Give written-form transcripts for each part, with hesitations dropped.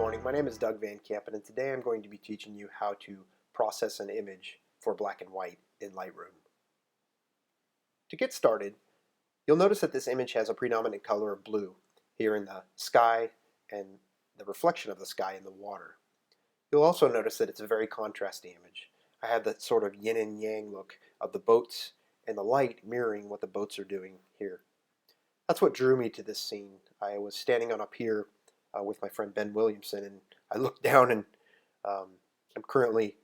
morning, my name is Doug Van Kampen, and today I'm going to be teaching you how to process an image for black and white in Lightroom. To get started, you'll notice that this image has a predominant color of blue here in the sky and the reflection of the sky in the water. You'll also notice that it's a very contrasty image. I have that sort of yin and yang look of the boats and the light mirroring what the boats are doing here. That's what drew me to this scene. I was standing on a pier with my friend Ben Williamson, and I looked down and I'm currently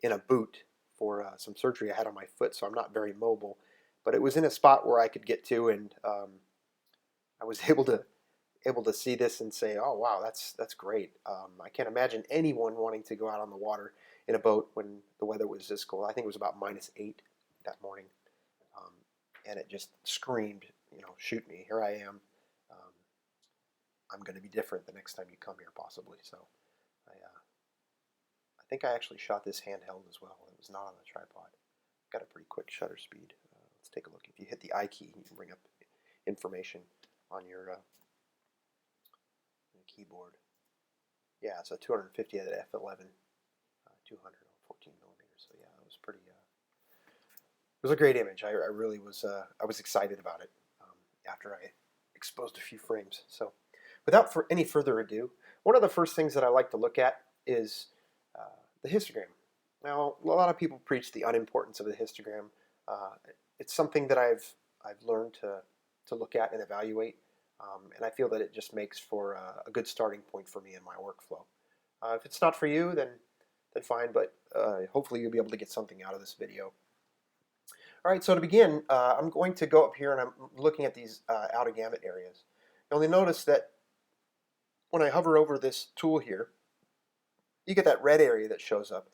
in a boot for some surgery I had on my foot, so I'm not very mobile. But it was in a spot where I could get to, and I was able to see this and say, "Oh wow, that's great." I can't imagine anyone wanting to go out on the water in a boat when the weather was this cold. I think it was about -8 that morning, and it just screamed, shoot me. Here I am. I'm going to be different the next time you come here, possibly. So I think I actually shot this handheld as well. It was not on the tripod. Got a pretty quick shutter speed. Let's take a look. If you hit the I key, you can bring up information on your keyboard. Yeah, it's a 250 at f11, 200 on 14 millimeters. So yeah, it was pretty. It was a great image. I really was. I was excited about it after I exposed a few frames. So, without any further ado, one of the first things that I like to look at is the histogram. Now, a lot of people preach the unimportance of the histogram. It's something that I've learned to look at and evaluate, and I feel that it just makes for a good starting point for me in my workflow. If it's not for you, then fine, but hopefully you'll be able to get something out of this video. All right, so to begin, I'm going to go up here and I'm looking at these outer gamut areas. You'll notice that when I hover over this tool here, you get that red area that shows up.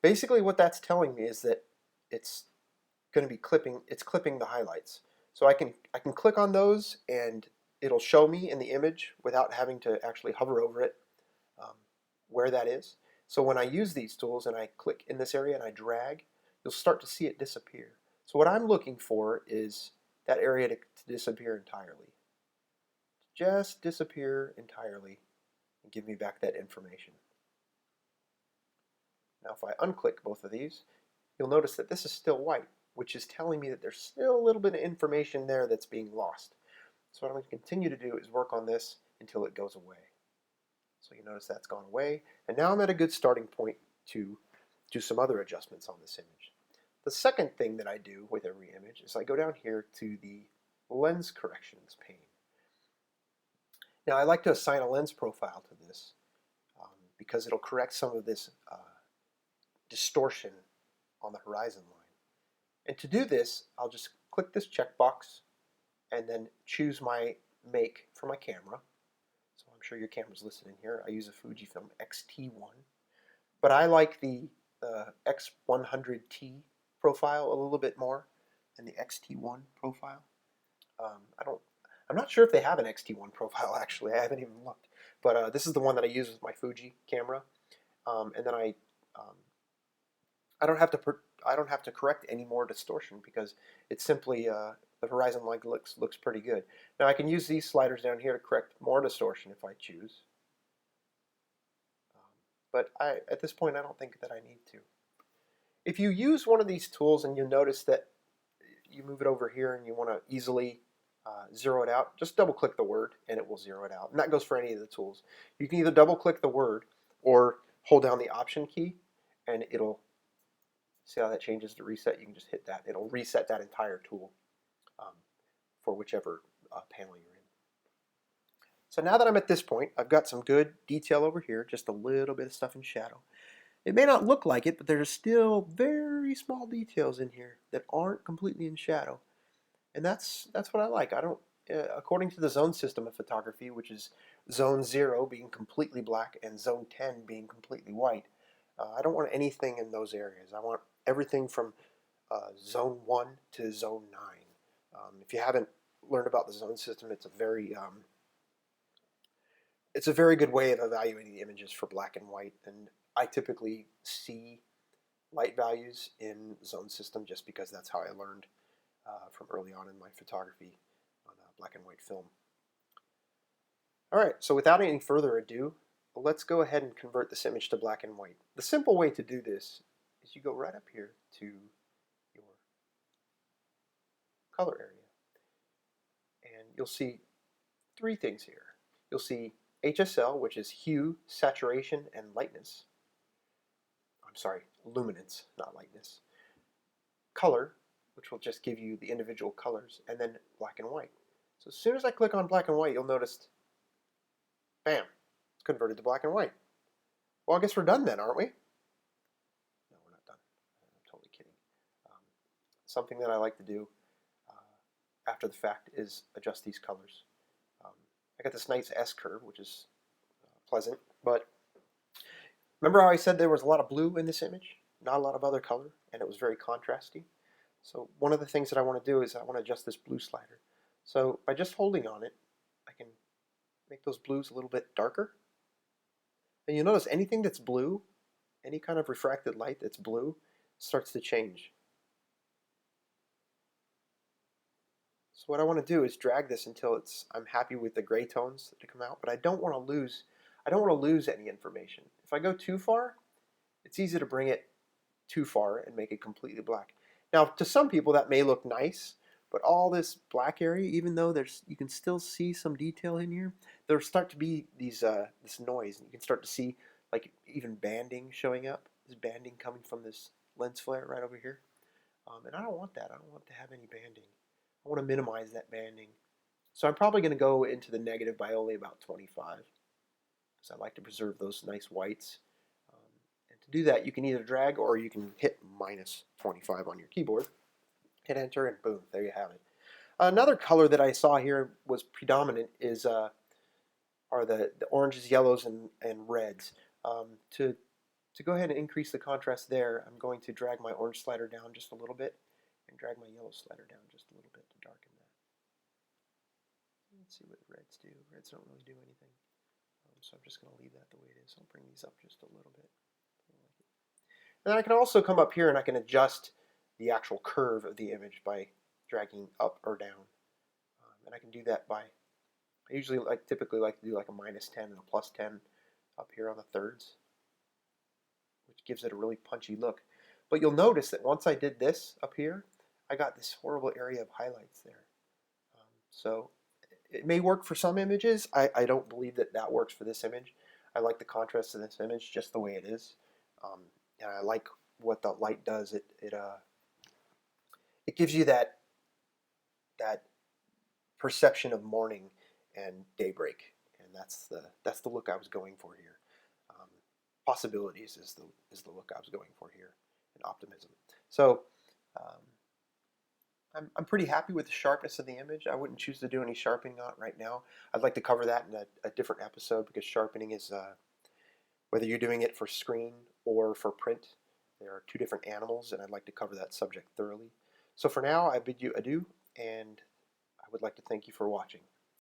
Basically what that's telling me is that it's going to be clipping the highlights. So I can click on those and it'll show me in the image without having to actually hover over it where that is. So when I use these tools and I click in this area and I drag, you'll start to see it disappear. So what I'm looking for is that area to disappear entirely. Just disappear entirely and give me back that information. Now if I unclick both of these, you'll notice that this is still white, which is telling me that there's still a little bit of information there that's being lost. So what I'm going to continue to do is work on this until it goes away. So you notice that's gone away, and now I'm at a good starting point to do some other adjustments on this image. The second thing that I do with every image is I go down here to the lens corrections pane. Now I like to assign a lens profile to this because it'll correct some of this distortion on the horizon line. And to do this, I'll just click this checkbox and then choose my make for my camera. So I'm sure your camera's listed in here. I use a Fujifilm X-T1, but I like the X100T profile a little bit more than the X-T1 profile. I'm not sure if they have an X-T1 profile actually. I haven't even looked, but this is the one that I use with my Fuji camera, and then I don't have to correct any more distortion because it's simply the horizon line looks pretty good. Now I can use these sliders down here to correct more distortion if I choose, but at this point I don't think that I need to. If you use one of these tools and you notice that you move it over here and you want to easily zero it out, just double click the word and it will zero it out. And that goes for any of the tools. You can either double click the word or hold down the option key and it'll, see how that changes to reset? You can just hit that. It'll reset that entire tool for whichever panel you're in. So now that I'm at this point, I've got some good detail over here, just a little bit of stuff in shadow. It may not look like it, but there's still very small details in here that aren't completely in shadow. And that's what I like. I don't, according to the zone system of photography, which is zone 0 being completely black and zone 10 being completely white, I don't want anything in those areas. I want everything from zone 1 to zone 9. If you haven't learned about the zone system, it's a very good way of evaluating the images for black and white. And I typically see light values in zone system just because that's how I learned from early on in my photography on black and white film. All right, so without any further ado, let's go ahead and convert this image to black and white. The simple way to do this is you go right up here to your color area, and you'll see three things here. You'll see HSL, which is hue, saturation, and lightness. I'm sorry, luminance, not lightness. Color, which will just give you the individual colors, and then black and white. So as soon as I click on black and white, you'll notice, bam, it's converted to black and white. Well, I guess we're done then, aren't we? No, we're not done. I'm totally kidding. Something that I like to do after the fact is adjust these colors. I got this nice S curve, which is pleasant, but remember how I said there was a lot of blue in this image? Not a lot of other color, and it was very contrasty. So one of the things that I want to do is I want to adjust this blue slider. So by just holding on it, I can make those blues a little bit darker. And you'll notice anything that's blue, any kind of refracted light that's blue, starts to change. So what I want to do is drag this until I'm happy with the gray tones that come out, but I don't want to lose any information. If I go too far, it's easy to bring it too far and make it completely black. Now, to some people that may look nice, but all this black area, even though you can still see some detail in here, there'll start to be this noise, and you can start to see like even banding showing up. This banding coming from this lens flare right over here, and I don't want that. I don't want to have any banding. I want to minimize that banding. So I'm probably going to go into the negative by only about 25, because I like to preserve those nice whites. And to do that, you can either drag or you can hit minus 25 on your keyboard. Hit enter and boom, there you have it. Another color that I saw here was predominant are the oranges, yellows, and reds. To go ahead and increase the contrast there, I'm going to drag my orange slider down just a little bit and drag my yellow slider down just a little bit to darken that. Let's see what reds do. Reds don't really do anything. So I'm just going to leave that the way it is. I'll bring these up just a little bit. And then I can also come up here and I can adjust the actual curve of the image by dragging up or down. And I can do that by, I usually typically like to do like a minus 10 and a plus 10 up here on the thirds, which gives it a really punchy look. But you'll notice that once I did this up here, I got this horrible area of highlights there. So it may work for some images. I don't believe that works for this image. I like the contrast of this image just the way it is. And I like what the light does. It gives you that perception of morning and daybreak, and that's the look I was going for here. Possibilities is the look I was going for here, and optimism. So I'm pretty happy with the sharpness of the image. I wouldn't choose to do any sharpening on it right now. I'd like to cover that in a different episode, because sharpening is whether you're doing it for screen or for print, there are two different animals, and I'd like to cover that subject thoroughly. So for now, I bid you adieu, and I would like to thank you for watching.